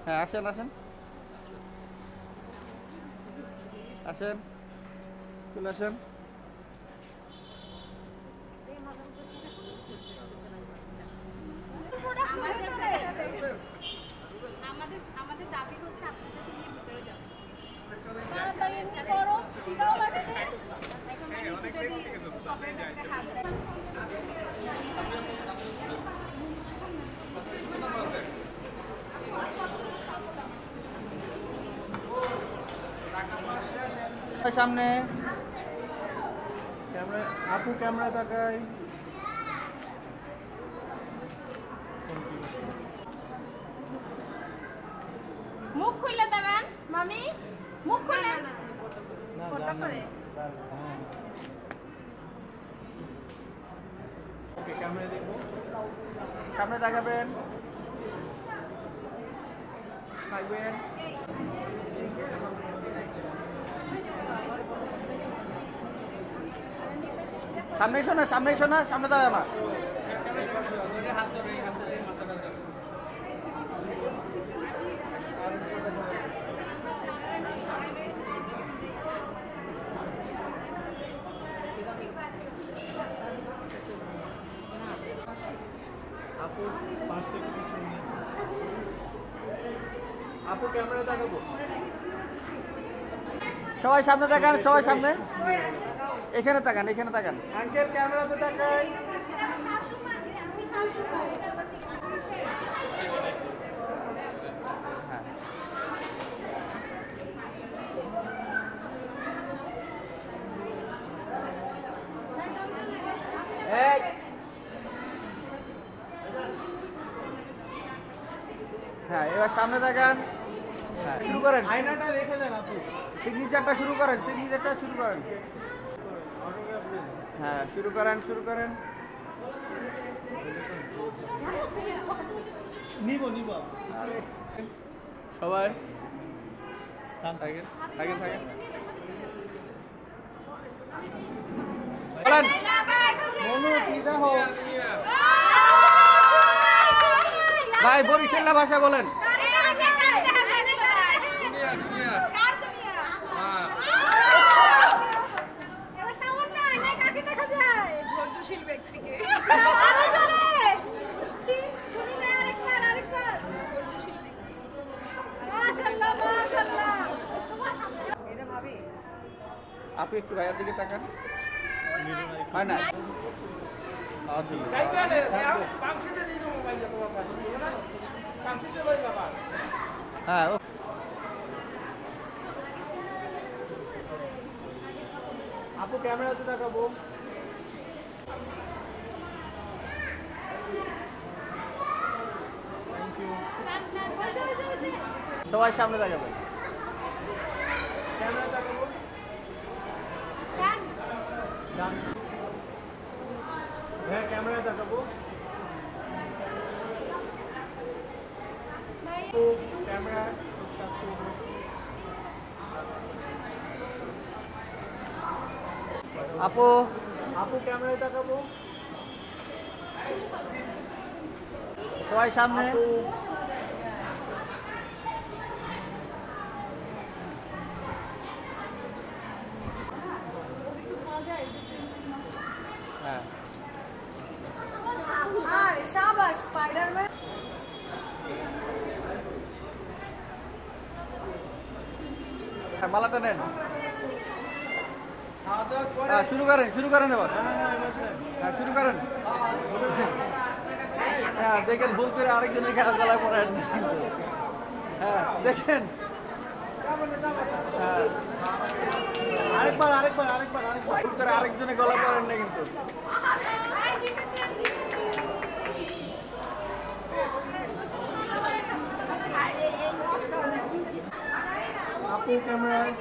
হ্যাঁ আসেন আসেন আসেন চলে আসেন। আমাদের দাবি হচ্ছে আপনাদেরকে নিয়ে ভিতরে যাবো। সামনে ক্যামেরা আপু ক্যামেরা তাকাই মুখ খুললে দেবেন মামি, মুখ খুললে না ফটো করে ওকে ক্যামেরা দেখবো সামনে তাকাবেন থাকবেন। সামনে শোনা সামনে শোনা সামনে দাঁড়ায় আমার আপু পাঁচ থেকে আপু ক্যামেরা তাকাবো সবাই সামনে তাকান সবাই সামনে এখানে তাকান এখানে তাকান। আঙ্কেল ক্যামেরাতে তাকাই হ্যাঁ এবার সামনে তাকান। হ্যাঁ শুরু করেন আয়নাটা রেখে দেন আপু সিগনেচারটা শুরু করেন সিগনেচারটা শুরু করেন। অটোগ্রাফ দেন হ্যাঁ শুরু করেন শুরু করেন। নিব নিব সবাই থাকেন থাকেন থাকেন বলেন মনু কি দেখো ভাই বরিশাল ভাষা বলেন। আপনি একটু ভাইয়ের দিকে তাকান হয় না হ্যাঁ আপু ক্যামেরাতে তাকাবো থ্যাংক ইউ সবাই সামনে তাকাবেন। ক্যামেরা তাকাবো ডান হ্যাঁ ক্যামেরা তাকাবো ক্যামেরা স্টার্ট করবো আপু আপু ক্যামেরায় তাকাবো সবাই সামনে আপু হ্যাঁ আরে শাবাশ স্পাইডারম্যান। মালাটা নেন হ্যাঁ শুরু করেন এবার হ্যাঁ শুরু করেন। হ্যাঁ দেখেন ভুল করে আরেকজনের খেলা গলায় পড়েন। হ্যাঁ দেখেন হ্যাঁ আরেকবার ভুল করে আরেকজনের গলায় পড়েন না কিন্তু। আপু ক্যামেরায়